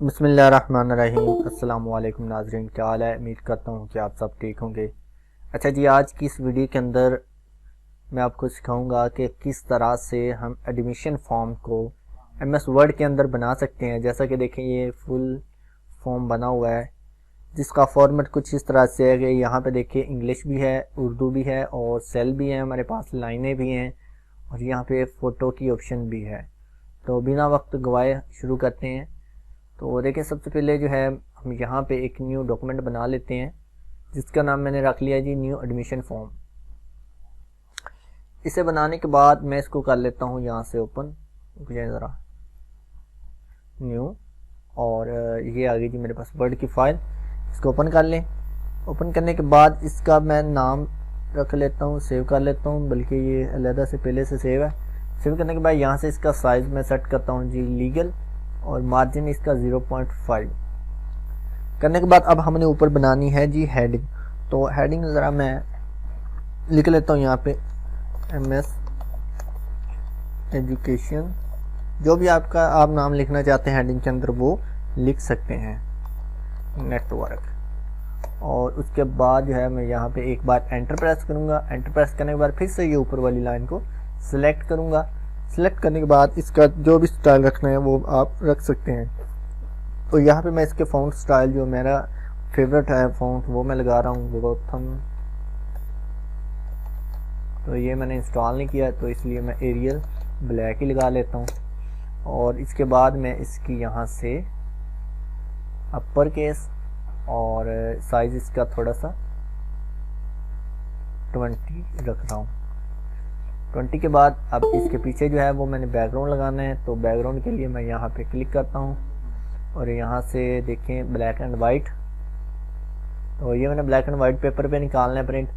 बिस्मिल्लाहिर्रहमानिर्रहीम। अस्सलाम वालेकुम नाज़रीन, क्या हाल है? उम्मीद करता हूँ कि आप सब ठीक होंगे। अच्छा जी, आज की इस वीडियो के अंदर मैं आपको सिखाऊंगा कि किस तरह से हम एडमिशन फॉर्म को एमएस वर्ड के अंदर बना सकते हैं। जैसा कि देखें, ये फुल फॉर्म बना हुआ है जिसका फॉर्मेट कुछ इस तरह से है कि यहाँ पे देखिए इंग्लिश भी है, उर्दू भी है और सेल भी है, हमारे पास लाइनें भी हैं और यहाँ पे फ़ोटो की ऑप्शन भी है। तो बिना वक्त गवाए शुरू करते हैं। तो देखिए, सबसे पहले जो है हम यहाँ पे एक न्यू डॉक्यूमेंट बना लेते हैं जिसका नाम मैंने रख लिया जी न्यू एडमिशन फॉर्म। इसे बनाने के बाद मैं इसको कर लेता हूँ यहाँ से ओपन, ज़रा न्यू, और ये आ गई जी मेरे पास वर्ड की फाइल। इसको ओपन कर लें। ओपन करने के बाद इसका मैं नाम रख लेता हूँ, सेव कर लेता हूँ, बल्कि ये अलहदा से पहले से सेव है। सेव करने के बाद यहाँ से इसका साइज़ मैं सेट करता हूँ जी लीगल, और मार्जिन इसका 0.5 करने के बाद अब हमने ऊपर बनानी है जी हेडिंग। तो हेडिंग ज़रा मैं लिख लेता हूँ यहाँ पे एमएस एजुकेशन, जो भी आपका आप नाम लिखना चाहते हैं हेडिंग के अंदर वो लिख सकते हैं, नेटवर्क। और उसके बाद जो है मैं यहाँ पे एक बार एंटर प्रेस करूँगा। एंटर प्रेस करने के बाद फिर से ये ऊपर वाली लाइन को सिलेक्ट करूँगा। सिलेक्ट करने के बाद इसका जो भी स्टाइल रखना है वो आप रख सकते हैं। तो यहाँ पे मैं इसके फ़ॉन्ट स्टाइल जो मेरा फेवरेट है फ़ॉन्ट वो मैं लगा रहा हूँ गोथम। तो ये मैंने इंस्टॉल नहीं किया तो इसलिए मैं एरियल ब्लैक ही लगा लेता हूँ। और इसके बाद मैं इसकी यहाँ से अपर केस और साइज़ इसका थोड़ा सा 20 रख रहा हूँ। 20 के बाद अब इसके पीछे जो है वो मैंने बैकग्राउंड लगाना है। तो बैकग्राउंड के लिए मैं यहाँ पे क्लिक करता हूँ और यहाँ से देखें ब्लैक एंड वाइट। तो ये मैंने ब्लैक एंड वाइट पेपर पे निकालना है प्रिंट।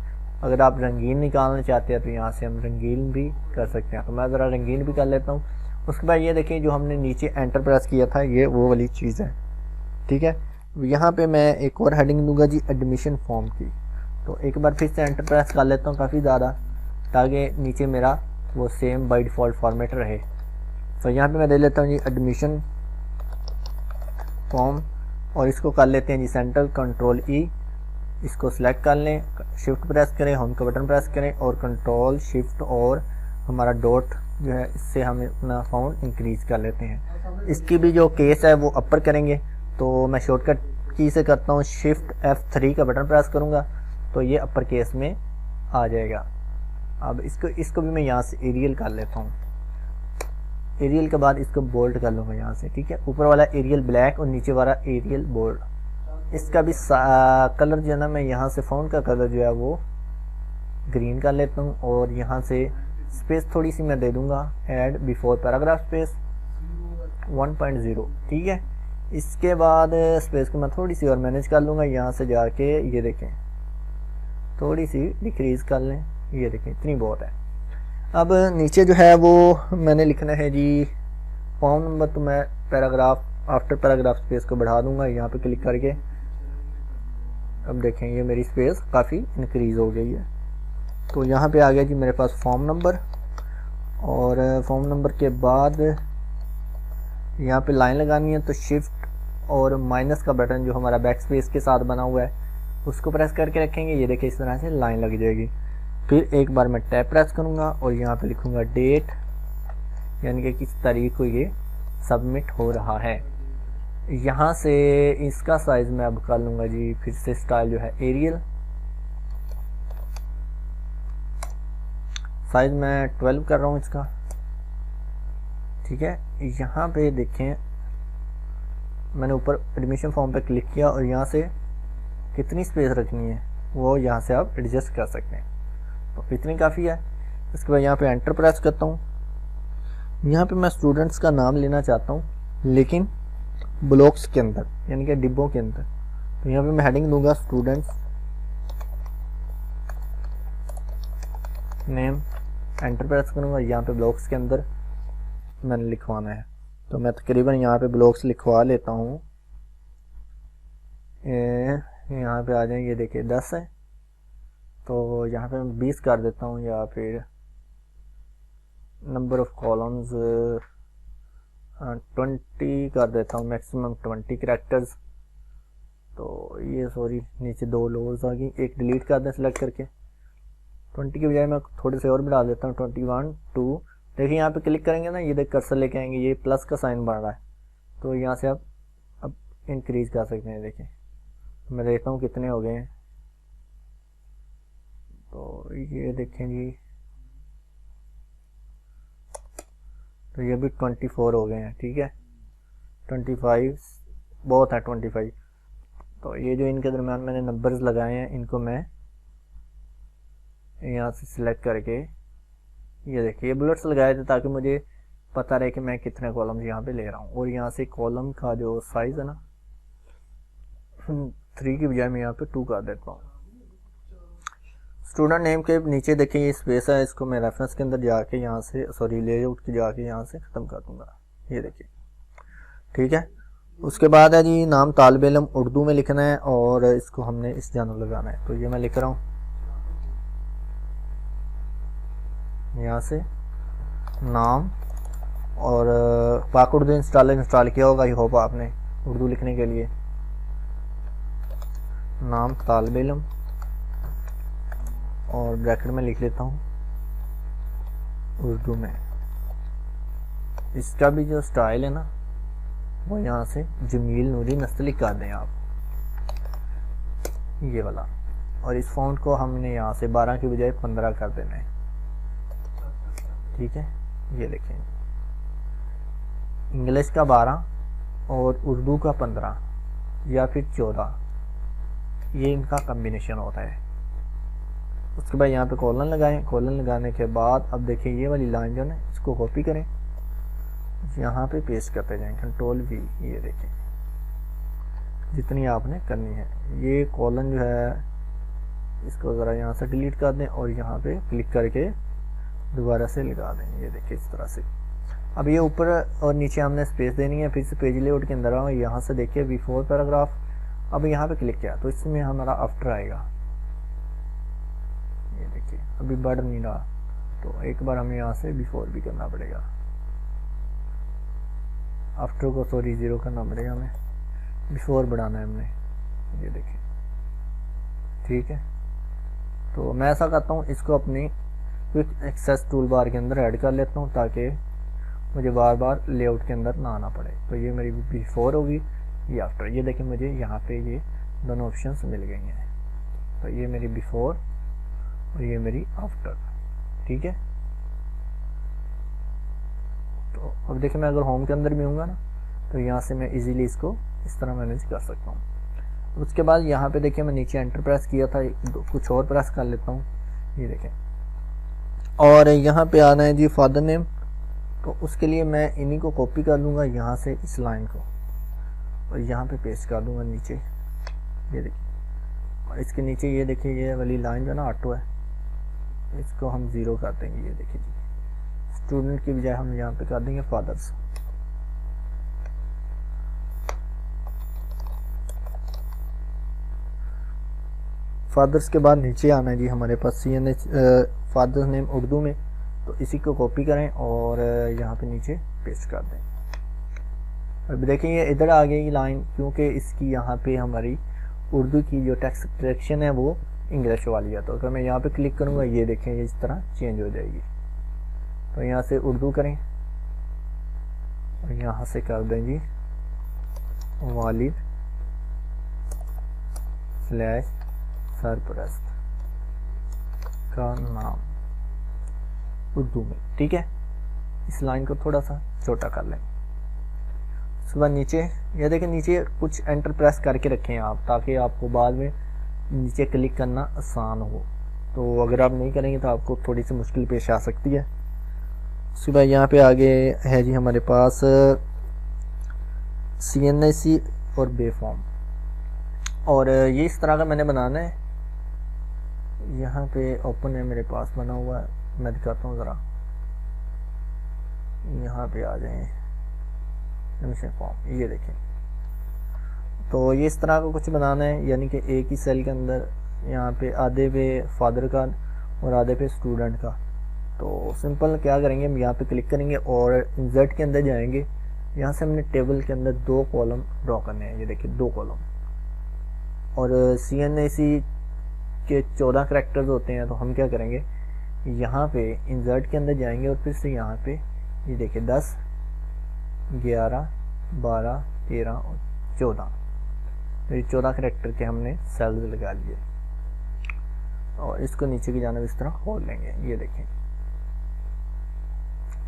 अगर आप रंगीन निकालना चाहते हैं तो यहाँ से हम रंगीन भी कर सकते हैं। तो मैं ज़रा रंगीन भी कर लेता हूँ। उसके बाद ये देखिए जो हमने नीचे एंटर प्रेस किया था ये वो वाली चीज़ है, ठीक है। यहाँ पे मैं एक और हेडिंग दूंगा जी एडमिशन फॉर्म की। तो एक बार फिर से एंटर प्रेस कर लेता हूँ काफ़ी ज़्यादा, ताकि नीचे मेरा वो सेम बाय डिफ़ॉल्ट फॉर्मेट रहे। तो यहाँ पे मैं दे लेता हूँ जी एडमिशन फॉर्म और इसको कर लेते हैं जी सेंटर, कंट्रोल ई, इसको सिलेक्ट कर लें, शिफ्ट प्रेस करें, होम का बटन प्रेस करें और कंट्रोल शिफ्ट और हमारा डॉट जो है इससे हम अपना फाउंड इंक्रीज़ कर लेते हैं। इसकी भी जो केस है वो अपर करेंगे। तो मैं शॉर्टकट की से करता हूँ, शिफ्ट F3 का बटन प्रेस करूँगा तो ये अपर केस में आ जाएगा। अब इसको भी मैं यहाँ से एरियल कर लेता हूँ। एरियल के बाद इसको बोल्ड कर लूँगा यहाँ से, ठीक है। ऊपर वाला एरियल ब्लैक और नीचे वाला एरियल बोल्ड। इसका भी कलर जो है ना, मैं यहाँ से फ़ॉन्ट का कलर जो है वो ग्रीन कर लेता हूँ और यहाँ से स्पेस थोड़ी सी मैं दे दूँगा, ऐड बिफोर पैराग्राफ स्पेस 1.0, ठीक है। इसके बाद स्पेस को मैं थोड़ी सी और मैनेज कर लूँगा। यहाँ से जाके ये देखें थोड़ी सी डिक्रीज़ कर लें, ये देखें इतनी बहुत है। अब नीचे जो है वो मैंने लिखना है जी फॉर्म नंबर। तो मैं पैराग्राफ आफ्टर पैराग्राफ स्पेस को बढ़ा दूँगा यहाँ पे क्लिक करके। अब देखें ये मेरी स्पेस काफ़ी इंक्रीज़ हो गई है। तो यहाँ पे आ गया जी मेरे पास फॉर्म नंबर। और फॉर्म नंबर के बाद यहाँ पे लाइन लगानी है तो शिफ्ट और माइनस का बटन जो हमारा बैक स्पेस के साथ बना हुआ है उसको प्रेस करके रखेंगे। ये देखिए इस तरह से लाइन लग जाएगी। फिर एक बार मैं टैब प्रेस करूँगा और यहाँ पे लिखूँगा डेट, यानी कि किस तारीख को ये सबमिट हो रहा है। यहाँ से इसका साइज़ मैं अब कर लूँगा जी फिर से स्टाइल जो है एरियल, साइज़ मैं 12 कर रहा हूँ इसका, ठीक है। यहाँ पे देखें मैंने ऊपर एडमिशन फॉर्म पे क्लिक किया और यहाँ से कितनी स्पेस रखनी है वो यहाँ से आप एडजस्ट कर सकते हैं। तो इतनी काफ़ी है। इसके बाद यहाँ पे एंटर प्रेस करता हूँ। यहाँ पे मैं स्टूडेंट्स का नाम लेना चाहता हूँ लेकिन ब्लॉक्स के अंदर, यानी कि डिब्बों के अंदर। तो यहाँ पे मैं हेडिंग दूंगा स्टूडेंट्स नेम, एंटर प्रेस करूँगा। यहाँ पे ब्लॉक्स के अंदर मैंने लिखवाना है तो मैं तकरीबन यहाँ पे ब्लॉक्स लिखवा लेता हूँ। यहाँ पे आ जाए, ये देखिए 10 है तो यहाँ पे मैं 20 कर देता हूँ, या फिर नंबर ऑफ कॉलम्स 20 कर देता हूँ, मैक्सिमम 20 कैरेक्टर्स। तो ये सॉरी नीचे 2 लोअर्स आ गई, एक डिलीट कर दें सिलेक्ट करके। 20 की बजाय मैं थोड़े से और बढ़ा देता हूँ, 21, 2। देखिए यहाँ पे क्लिक करेंगे ना, ये देख कर्सर लेके आएंगे, ये प्लस का साइन बन रहा है, तो यहाँ से आप अब इंक्रीज कर सकते हैं। देखिए मैं देखता हूँ कितने हो गए हैं। तो ये देखें जी, तो ये भी 24 हो गए हैं। ठीक है, 25 बहुत है, 25। तो ये जो इनके दरम्यान मैंने नंबर्स लगाए हैं, इनको मैं यहाँ से सिलेक्ट करके, ये देखिए ये बुलेट्स लगाए थे ताकि मुझे पता रहे कि मैं कितने कॉलम्स यहाँ पे ले रहा हूँ। और यहाँ से कॉलम का जो साइज है ना, 3 की बजाय मैं यहाँ पे 2 कर देता हूँ। स्टूडेंट नेम के नीचे देखिए ये स्पेस है, इसको मैं रेफरेंस के अंदर जाके यहाँ से, सॉरी लेआउट के जाके यहाँ से ख़त्म कर दूंगा। ये देखिए ठीक है। उसके बाद है जी नाम तालिब इल्म उर्दू में लिखना है और इसको हमने इस जानब लगाना है। तो ये मैं लिख रहा हूँ, यहाँ से नाम, और पाक उर्दू इंस्टॉल किया होगा, ये होगा आपने उर्दू लिखने के लिए। नाम तालिब इल्म और ब्रैकेट में लिख लेता हूँ उर्दू में। इसका भी जो स्टाइल है ना, वो यहाँ से जमील नूरी नस्तलिक कर दें आप, ये वाला। और इस फ़ॉन्ट को हमने यहाँ से 12 की बजाय 15 कर देना है। ठीक है, ये देखें इंग्लिश का 12 और उर्दू का 15 या फिर 14, ये इनका कम्बिनेशन होता है। उसके बाद यहाँ पे कॉलन लगाएं। कॉलन लगाने के बाद अब देखिए ये वाली लाइन जो है ना, इसको कॉपी करें, यहाँ पे पेस्ट करते जाएं, कंट्रोल V। ये देखें जितनी आपने करनी है। ये कॉलन जो है इसको ज़रा यहाँ से डिलीट कर दें और यहाँ पे क्लिक करके दोबारा से लगा दें। ये देखिए इस तरह से। अब ये ऊपर और नीचे हमने स्पेस देनी है। फिर से पेज लेआउट के अंदर आओ, यहाँ से देखिए बिफोर पैराग्राफ। अब यहाँ पे क्लिक किया तो इसमें हमारा आफ्टर आएगा। ये देखिए अभी बढ़ नहीं रहा, तो एक बार हमें यहाँ से बिफोर भी करना पड़ेगा। आफ्टर को सॉरी 0 करना पड़ेगा हमें, बिफोर बढ़ाना है हमने। ये देखिए ठीक है। तो मैं ऐसा करता हूँ, इसको अपनी क्विक एक्सेस टूल बार के अंदर ऐड कर लेता हूँ ताकि मुझे बार बार लेआउट के अंदर ना आना पड़े। तो ये मेरी बिफोर होगी, ये आफ्टर। ये देखिए मुझे यहाँ पे ये दोनों ऑप्शंस मिल गई हैं। तो ये मेरी बिफोर और ये मेरी आफ्टर। ठीक है। तो अब देखिए मैं अगर होम के अंदर भी हूँगा ना, तो यहाँ से मैं इजीली इसको इस तरह मैनेज कर सकता हूँ। उसके बाद यहाँ पे देखिए मैं नीचे एंटर प्रेस किया था, कुछ और प्रेस कर लेता हूँ। ये देखें, और यहाँ पे आना है जी फादर नेम। तो उसके लिए मैं इन्हीं को कॉपी कर लूँगा यहाँ से, इस लाइन को, और यहाँ पे पेस्ट कर दूँगा नीचे। ये देखिए, और इसके नीचे ये देखिए ये वाली लाइन जो ना ऑटो है, इसको हम 0 कर देंगे। ये देखिए जी, स्टूडेंट की बजाय हम यहाँ पे कर देंगे फादर्स। फादर्स के बाद नीचे आना है जी हमारे पास CNH फादर्स नेम उर्दू में। तो इसी को कॉपी करें और यहाँ पे नीचे पेस्ट कर दें। अब देखिए ये इधर आ गई लाइन, क्योंकि इसकी यहाँ पे हमारी उर्दू की जो टेक्स्ट करेक्शन है वो इंग्लिश वाली है। तो अगर मैं यहाँ पे क्लिक करूँगा, ये देखें ये इस तरह चेंज हो जाएगी। तो यहाँ से उर्दू करें और यहाँ से कर दें जी वालिद / सरपरस्त का नाम उर्दू में। ठीक है, इस लाइन को थोड़ा सा छोटा कर लें। उसके बाद नीचे ये देखें, नीचे कुछ एंटर प्रेस करके रखें आप, ताकि आपको बाद में नीचे क्लिक करना आसान हो। तो अगर आप नहीं करेंगे तो आपको थोड़ी सी मुश्किल पेश आ सकती है। उसके बाद यहाँ पे आगे है जी हमारे पास CNC और बे फॉर्म, और ये इस तरह का मैंने बनाना है। यहाँ पे ओपन है मेरे पास बना हुआ है, मैं दिखाता हूँ ज़रा। यहाँ पे आ जाए फॉर्म, ये देखें। तो ये इस तरह का कुछ बनाना है, यानी कि एक ही सेल के अंदर यहाँ पे आधे पे फादर का और आधे पे स्टूडेंट का। तो सिंपल क्या करेंगे, हम यहाँ पे क्लिक करेंगे और इंसर्ट के अंदर जाएंगे। यहाँ से हमने टेबल के अंदर 2 कॉलम ड्रॉ करने हैं, ये देखिए 2 कॉलम। और CNAC के 14 करैक्टर्स होते हैं, तो हम क्या करेंगे, यहाँ पे इंसर्ट के अंदर जाएंगे और फिर से यहाँ पे ये देखिए 10, 11, 12, 13 और 14, तो ये 14 करैक्टर के हमने सेल्स लगा लिए और इसको नीचे की जानिब इस तरह खोल लेंगे, ये देखें।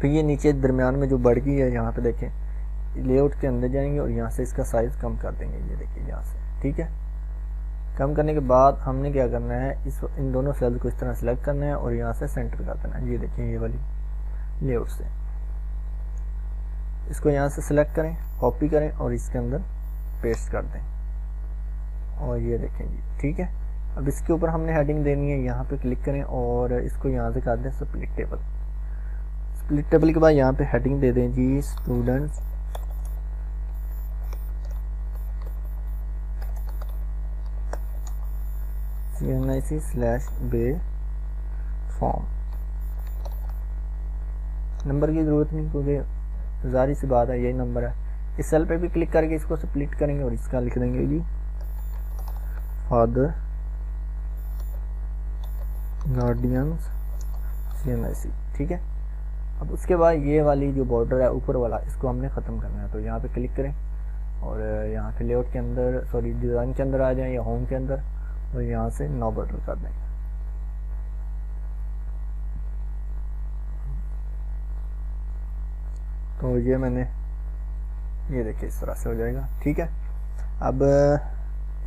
फिर ये नीचे दरमियान में जो बढ़ गई है, यहाँ पे देखें, लेआउट के अंदर जाएंगे और यहाँ से इसका साइज़ कम कर देंगे, ये देखिए यहाँ से, ठीक है। कम करने के बाद हमने क्या करना है, इन दोनों सेल्स को इस तरह सेलेक्ट करना है और यहाँ से सेंटर कर देना है, ये देखिए ये वाली लेआउट से। इसको यहाँ से सिलेक्ट करें, कॉपी करें और इसके अंदर पेस्ट कर दें और ये देखें जी, ठीक है। अब इसके ऊपर हमने हेडिंग देनी है, यहाँ पे क्लिक करें और इसको यहाँ से कर दें स्प्लिट टेबल। स्प्लिट टेबल के बाद यहाँ पे हेडिंग दे दें जी स्टूडेंट्स CNIC/बे फॉर्म। नंबर की ज़रूरत नहीं क्योंकि जारी सी बात है यही नंबर है। इस सेल पे भी क्लिक करके इसको स्प्लिट करेंगे और इसका लिख देंगे जी फादर गार्डियंस CNIC, ठीक है। अब उसके बाद ये वाली जो बॉर्डर है ऊपर वाला, इसको हमने ख़त्म करना है, तो यहाँ पे क्लिक करें और यहाँ पे लेआउट के अंदर, सॉरी डिज़ाइन के अंदर आ जाएं या होम के अंदर और यहाँ से नो बॉर्डर कर दें। तो ये मैंने, ये देखिए इस तरह से हो जाएगा, ठीक है। अब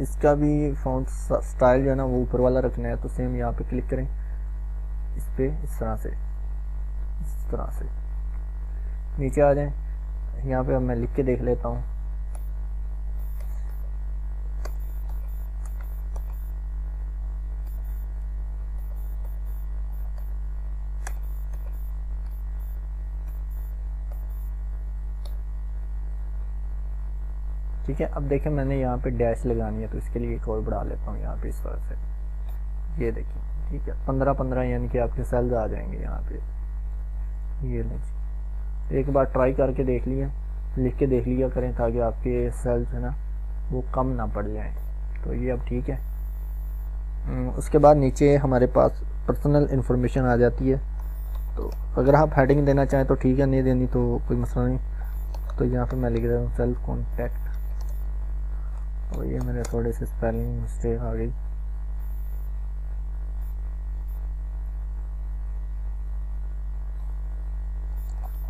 इसका भी फॉन्ट स्टाइल जो है ना वो ऊपर वाला रखना है, तो सेम यहाँ पे क्लिक करें, इस पे इस तरह से नीचे आ जाएं। यहाँ पे अब मैं लिख के देख लेता हूँ, ठीक है। अब देखें मैंने यहाँ पे डैश लगानी है, तो इसके लिए एक और बढ़ा लेता हूँ यहाँ पे इस तरह से, ये देखिए, ठीक है। 15-15 यानी कि आपके सेल्स आ जाएंगे यहाँ पे, ये लीजिए। एक बार ट्राई करके देख लिया, लिख के देख लिया करें ताकि आपके सेल्स है ना वो कम ना पड़ जाएं। तो ये अब ठीक है। उसके बाद नीचे हमारे पास पर्सनल इन्फॉर्मेशन आ जाती है, तो अगर आप हेडिंग देना चाहें तो ठीक है, नहीं देनी तो कोई मसला नहीं। तो यहाँ पे मैं लिख रहा हूँ सेल्फ कॉन्टैक्ट, और ये मेरे थोड़े से स्पेलिंग मिस्टेक आ गई।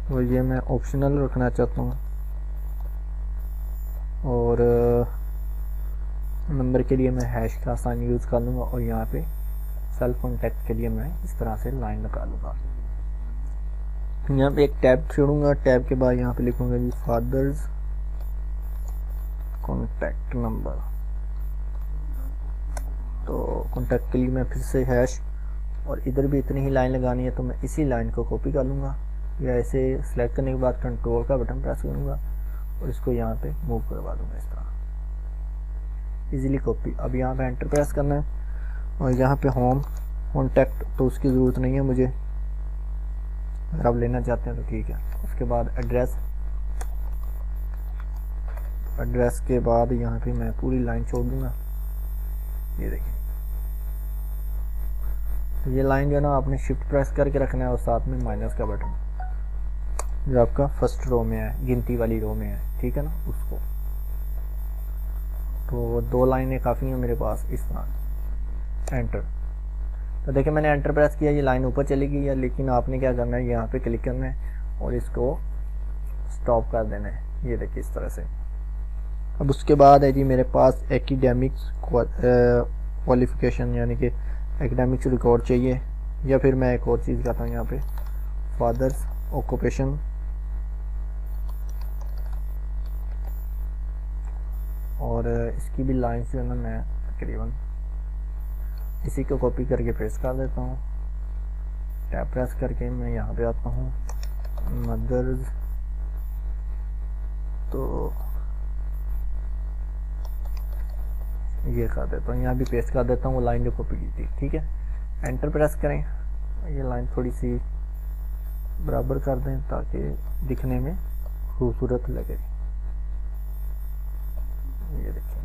तो ये मैं ऑप्शनल रखना चाहता हूँ और नंबर के लिए मैं हैश का साइन यूज़ कर लूँगा और यहाँ पे सेल्फ कॉन्टैक्ट के लिए मैं इस तरह से लाइन लगा लूँगा। यहाँ पे एक टैब छोड़ूंगा, टैब के बाद यहाँ पे लिखूँगा जी फादर्स कॉन्टैक्ट नंबर। तो कॉन्टैक्ट के लिए मैं फिर से हैश और इधर भी इतनी ही लाइन लगानी है, तो मैं इसी लाइन को कॉपी कर लूँगा या ऐसे सेलेक्ट करने के बाद कंट्रोल का बटन प्रेस करूँगा और इसको यहाँ पे मूव करवा दूँगा इस तरह, इजीली कॉपी। अब यहाँ पे एंटर प्रेस करना है और यहाँ पे होम कॉन्टैक्ट तो उसकी ज़रूरत नहीं है मुझे, अगर आप लेना चाहते हैं तो ठीक है। उसके बाद एड्रेस, एड्रेस के बाद यहाँ पे मैं पूरी लाइन छोड़ दूँगा, ये देखिए। तो ये लाइन जो है ना आपने शिफ्ट प्रेस करके रखना है और साथ में माइनस का बटन जो आपका फर्स्ट रो में है, गिनती वाली रो में है, ठीक है ना, उसको। तो 2 लाइनें काफ़ी हैं मेरे पास इस तरह। एंटर, तो देखिए मैंने एंटर प्रेस किया, ये लाइन ऊपर चली गई है, लेकिन आपने क्या करना है, यहाँ पे क्लिक करना है और इसको स्टॉप कर देना है, ये देखिए इस तरह से। अब उसके बाद है जी मेरे पास एकेडमिक्स क्वालिफिकेशन यानी कि एकेडमिक्स रिकॉर्ड चाहिए, या फिर मैं एक और चीज़ करता हूँ यहाँ पे फादर्स ऑक्यूपेशन, और इसकी भी लाइंस जो है ना मैं तकरीबन इसी को कॉपी करके पेस्ट कर देता हूँ। टैब प्रेस करके मैं यहाँ पे आता हूँ मदर्स, तो ये कर देता हूँ, यहाँ भी पेस्ट कर देता हूँ वो लाइन जो कॉपी की थी, ठीक है। एंटर प्रेस करें, ये लाइन थोड़ी सी बराबर कर दें ताकि दिखने में खूबसूरत लगे। ये देखें,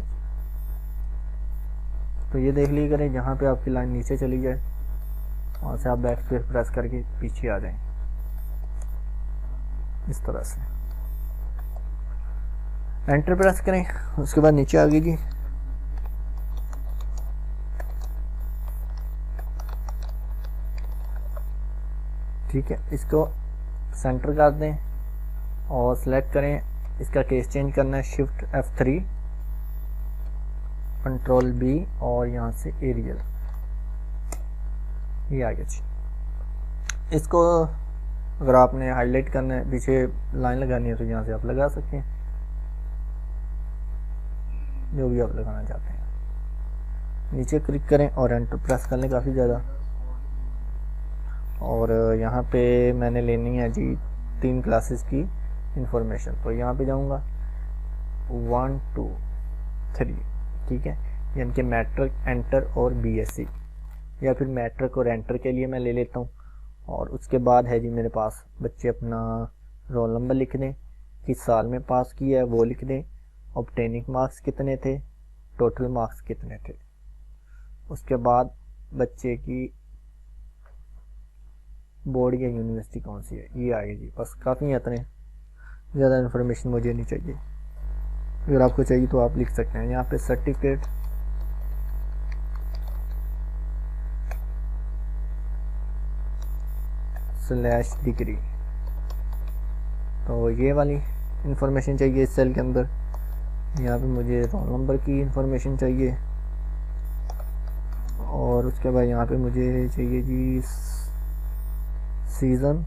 तो ये देख ली करें, जहाँ पे आपकी लाइन नीचे चली जाए वहाँ से आप बैक स्पेस प्रेस करके पीछे आ जाएं, इस तरह से एंटर प्रेस करें। उसके बाद नीचे आ गई जी। ठीक है, इसको सेंटर कर दें और सिलेक्ट करें। इसका केस चेंज करना है, शिफ्ट F3, कंट्रोल B और यहाँ से एरियल, ये आ गया जी। इसको अगर आपने हाईलाइट करना है, पीछे लाइन लगानी है, तो यहाँ से आप लगा सकते हैं, जो भी आप लगाना चाहते हैं। नीचे क्लिक करें और एंटर प्रेस कर लें काफ़ी ज़्यादा। और यहाँ पे मैंने लेनी है जी 3 क्लासेस की इंफॉर्मेशन, तो यहाँ पे जाऊँगा 1 2 3, ठीक है, यानी कि मैट्रिक, एंटर और BSc, या फिर मैट्रिक और एंटर के लिए मैं ले लेता हूँ। और उसके बाद है जी मेरे पास बच्चे अपना रोल नंबर लिख दें, किस साल में पास किया है वो लिख दें, ऑब्टेनिंग मार्क्स कितने थे, टोटल मार्क्स कितने थे। उसके बाद बच्चे की बोर्ड या यूनिवर्सिटी कौन सी है, ये आएगी जी। बस काफ़ी इतने ज़्यादा इन्फॉर्मेशन मुझे नहीं चाहिए। अगर आपको चाहिए तो आप लिख सकते हैं। यहाँ पे सर्टिफिकेट, /डिग्री, तो ये वाली इंफॉर्मेशन चाहिए इस सेल के अंदर। यहाँ पे मुझे रोल नंबर की इंफॉर्मेशन चाहिए, और उसके बाद यहाँ पे मुझे चाहिए जी सीज़न,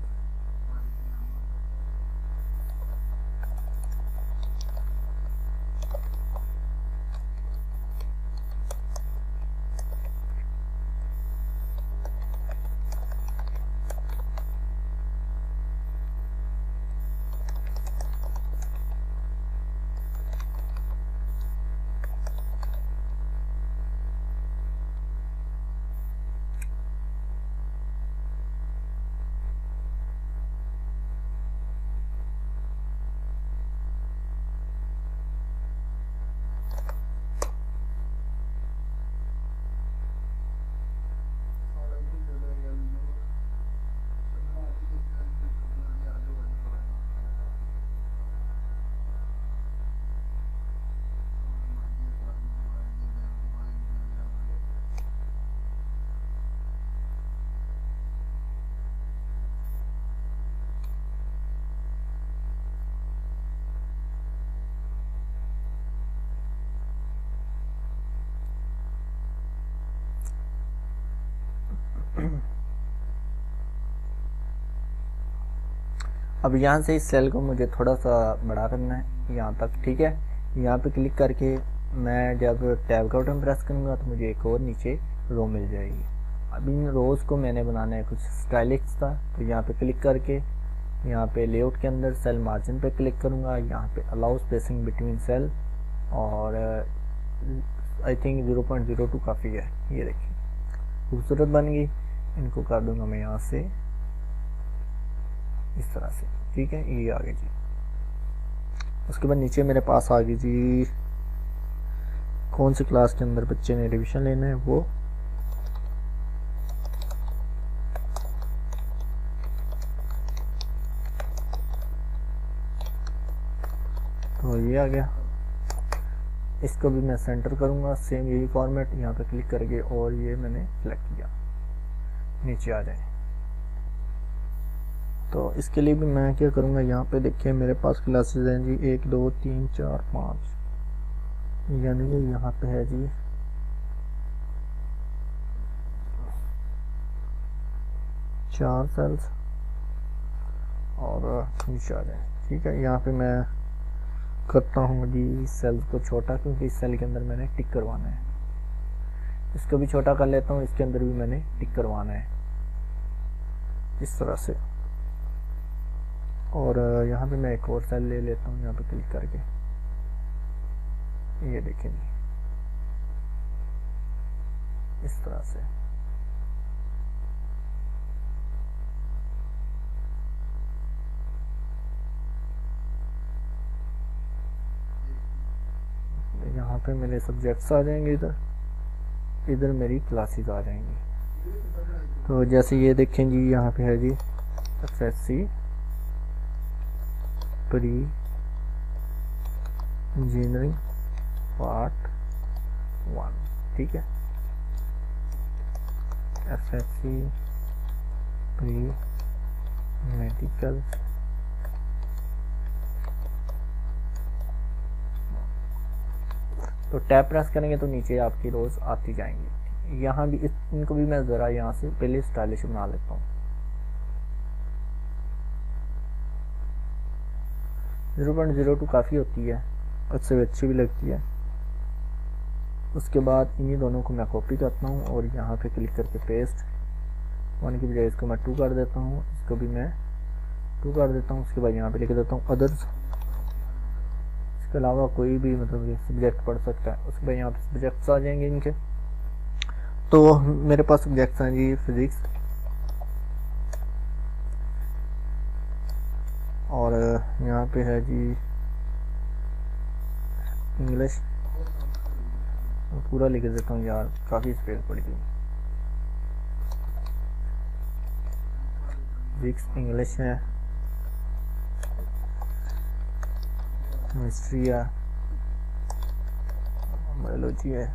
अब यहाँ से इस सेल को मुझे थोड़ा सा बड़ा करना है यहाँ तक, ठीक है। यहाँ पे क्लिक करके मैं जब टैब का बटन प्रेस करूँगा तो मुझे एक और नीचे रो मिल जाएगी। अब इन रोज़ को मैंने बनाना है कुछ स्टाइलिश था, तो यहाँ पे क्लिक करके यहाँ पे लेआउट के अंदर सेल मार्जिन पे क्लिक करूँगा। यहाँ पे अलाउ स्पेसिंग बिटवीन सेल, और आई थिंक 0.02 काफ़ी है। ये देखिए खूबसूरत बन गई। इनको कर दूँगा मैं यहाँ से इस तरह से, ठीक है, ये आ गई जी। उसके बाद नीचे मेरे पास आ गई जी कौन सी क्लास के अंदर बच्चे ने रिवीजन लेना है वो, तो ये आ गया। इसको भी मैं सेंटर करूँगा, सेम यही फॉर्मेट, यहाँ पे क्लिक करके और ये मैंने सेलेक्ट किया, नीचे आ जाए। तो इसके लिए भी मैं क्या करूँगा, यहाँ पे देखिए मेरे पास क्लासेस हैं जी 1 2 3 4 5, यानी कि यहाँ पे है जी 4 सेल्स, और नीचे आ जाए, ठीक है। यहाँ पे मैं करता हूँ जी सेल को छोटा, क्योंकि इस सेल के अंदर मैंने टिक करवाना है। इसको भी छोटा कर लेता हूँ, इसके अंदर भी मैंने टिक करवाना है इस तरह से। और यहाँ पे मैं एक और सेल ले लेता हूँ, यहाँ पे क्लिक करके, ये देखें जी इस तरह से। यहाँ पे मेरे सब्जेक्ट्स आ जाएंगे, इधर मेरी क्लासेस आ जाएंगी। तो जैसे ये देखें जी, यहाँ पे है जी FSC प्री इंजीनियरिंग पार्ट 1, ठीक है। FSC प्री मेडिकल तो टैब प्रेस करेंगे तो नीचे आपकी रोज आती जाएंगी। यहाँ भी इनको भी मैं ज़रा यहाँ से पहले स्टाइलिश बना लेता हूँ। 0.02 काफ़ी होती है, उससे अच्छी भी लगती है। उसके बाद इन्हीं दोनों को मैं कॉपी करता हूँ और यहाँ पे क्लिक करके पेस्ट, 1 की बजाय इसको मैं 2 कर देता हूँ, इसको भी मैं 2 कर देता हूँ। उसके बाद यहाँ पे लिख देता हूँ अदर्स, इसके अलावा कोई भी मतलब ये सब्जेक्ट पढ़ सकता है। उसके बाद यहाँ पे सब्जेक्ट्स आ जाएंगे इनके। तो मेरे पास सब्जेक्ट्स हैं जी फिजिक्स और यहाँ पे है जी इंग्लिश, पूरा लिख देता हूँ यार, काफ़ी स्पेस पड़ गई। फिजिक्स इंग्लिश है, केमिस्ट्री है, बायोलॉजी है,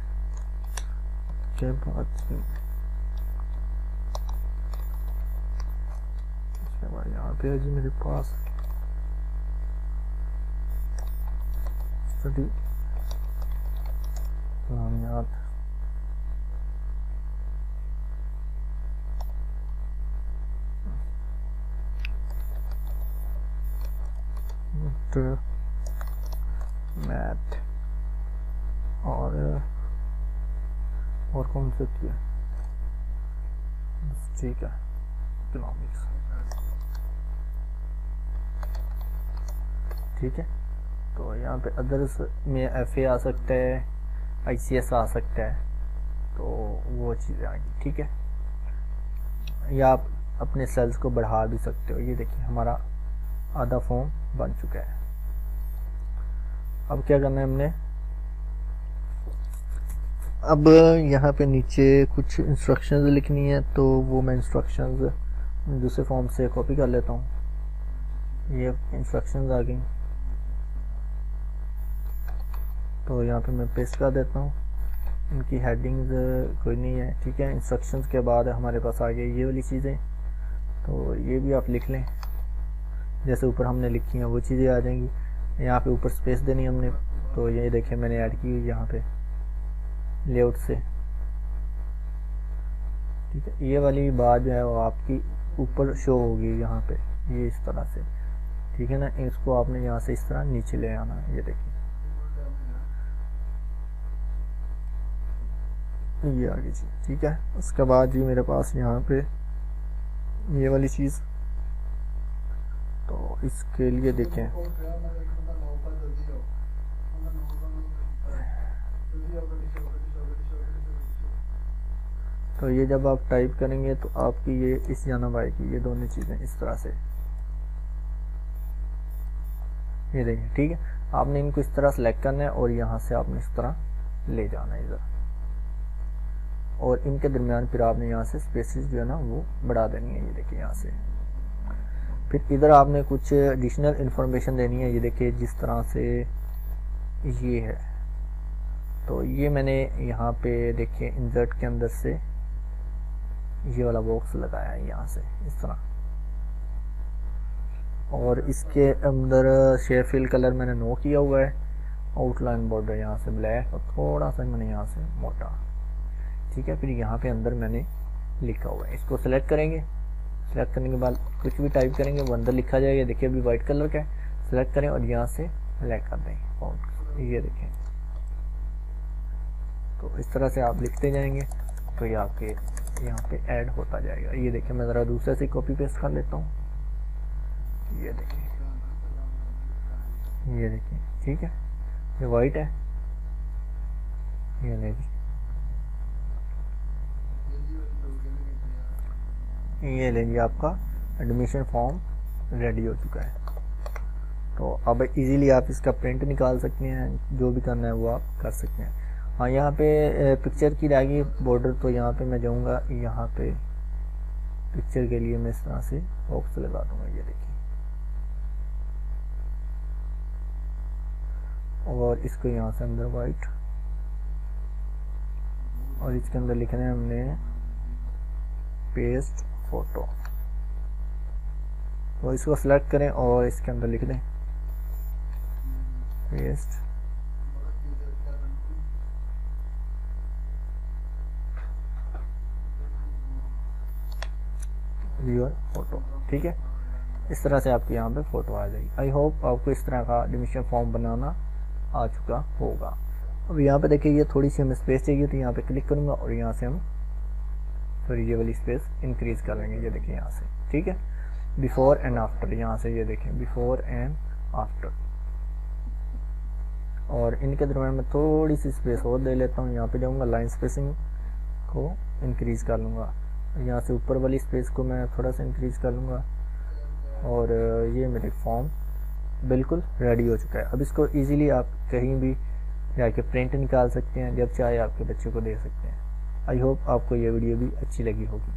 यहाँ पे है जी मेरे पास स्टडी इस्लामियात, मैथ और कौन सी होती है, ठीक है, इकोनॉमिक्स, ठीक है। तो यहाँ पे अदर्स में FA आ सकता है, ICS आ सकता है, तो वो चीज़ें आएंगी, ठीक है। या आप अपने सेल्स को बढ़ा भी सकते हो। ये देखिए हमारा आधा फॉर्म बन चुका है। अब क्या करना है हमने, अब यहाँ पे नीचे कुछ इंस्ट्रक्शंस लिखनी है, तो वो मैं इंस्ट्रक्शंस दूसरे फॉर्म से कॉपी कर लेता हूँ। ये इंस्ट्रक्शंस आ गई, तो यहाँ पे मैं पेस्ट कर देता हूँ। इनकी हेडिंग्स कोई नहीं है, ठीक है। इंस्ट्रक्शंस के बाद हमारे पास आ गई ये वाली चीज़ें, तो ये भी आप लिख लें, जैसे ऊपर हमने लिखी हैं वो चीज़ें आ जाएंगी। यहाँ पे ऊपर स्पेस देनी हमने, तो ये देखिए मैंने ऐड की हुई यहाँ पे लेआउट से, ठीक है। ये वाली बात जो है वो आपकी ऊपर शो होगी यहाँ पे, ये इस तरह से, ठीक है ना। इसको आपने यहाँ से इस तरह नीचे ले आना है, ये देखिए ये आ गई जी, ठीक है। उसके बाद जी मेरे पास यहाँ पे ये वाली चीज़, तो इसके लिए देखें तो ये जब आप टाइप करेंगे तो आपकी ये इस जानब आएगी, ये दोनों चीज़ें इस तरह से, ये देखिए, ठीक है। आपने इनको इस तरह सेलेक्ट करना है और यहाँ से आपने इस तरह ले जाना है इधर, और इनके दरमियान फिर आपने यहाँ से स्पेसेस जो है ना वो बढ़ा देनी है, ये देखिए यहाँ से। फिर इधर आपने कुछ एडिशनल इंफॉर्मेशन देनी है, ये देखिए जिस तरह से ये है, तो ये मैंने यहाँ पे देखिए इंसर्ट के अंदर से ये वाला बॉक्स लगाया है यहाँ से इस तरह, और इसके अंदर शेप फिल कलर मैंने नो किया हुआ है, आउटलाइन बॉर्डर यहाँ से ब्लैक और थोड़ा सा मैंने यहाँ से मोटा, ठीक है। फिर यहाँ पे अंदर मैंने लिखा हुआ है, इसको सेलेक्ट करेंगे, सेलेक्ट करने के बाद कुछ भी टाइप करेंगे वो अंदर लिखा जाएगा। देखिए अभी वाइट कलर का है, सेलेक्ट करें और यहाँ से सेलेक्ट कर दें फॉन्ट, ये देखें, तो इस तरह से आप लिखते जाएंगे तो ये आपके यहाँ पे ऐड होता जाएगा। ये देखिए मैं ज़रा दूसरे से कॉपी पेस्ट कर लेता हूँ, ये देखिए, ये देखिए, ठीक है। ये वाइट है, ये देखिए, ये लीजिए आपका एडमिशन फॉर्म रेडी हो चुका है। तो अब इजीली आप इसका प्रिंट निकाल सकते हैं, जो भी करना है वो आप कर सकते हैं। हाँ, यहाँ पे पिक्चर की रहेगी बॉर्डर, तो यहाँ पे मैं जाऊँगा, यहाँ पे पिक्चर के लिए मैं इस तरह से बॉक्स लगा दूँगा, ये देखिए, और इसको यहाँ से अंदर वाइट, और इसके अंदर लिखना है हमने पेस्ट फोटो। तो इसको सेलेक्ट करें और इसके अंदर लिख दें पेस्ट योर फोटो। ठीक है, इस तरह से आपके यहाँ पे फ़ोटो आ जाएगी। आई होप आपको इस तरह का एडमिशन फॉर्म बनाना आ चुका होगा। अब यहाँ पे देखिए, ये थोड़ी सी हमें स्पेस चाहिए, तो यहाँ पे क्लिक करूँगा और यहाँ से हम सॉरी ये वाली स्पेस इंक्रीज़ कर लेंगे, ये देखिए यहाँ से। ठीक है, बिफोर एंड आफ्टर, यहाँ से ये देखें बिफोर एंड आफ्टर, और इनके दरम्यान मैं थोड़ी सी स्पेस और दे लेता हूँ। यहाँ पे जाऊँगा, लाइन स्पेसिंग को इंक्रीज़ कर लूँगा, यहाँ से ऊपर वाली स्पेस को मैं थोड़ा सा इंक्रीज़ कर लूँगा, और ये मेरे फॉर्म बिल्कुल रेडी हो चुका है। अब इसको इजीली आप कहीं भी जाके प्रिंट निकाल सकते हैं, जब चाहे आपके बच्चों को दे सकते हैं। आई होप आपको ये वीडियो भी अच्छी लगी होगी।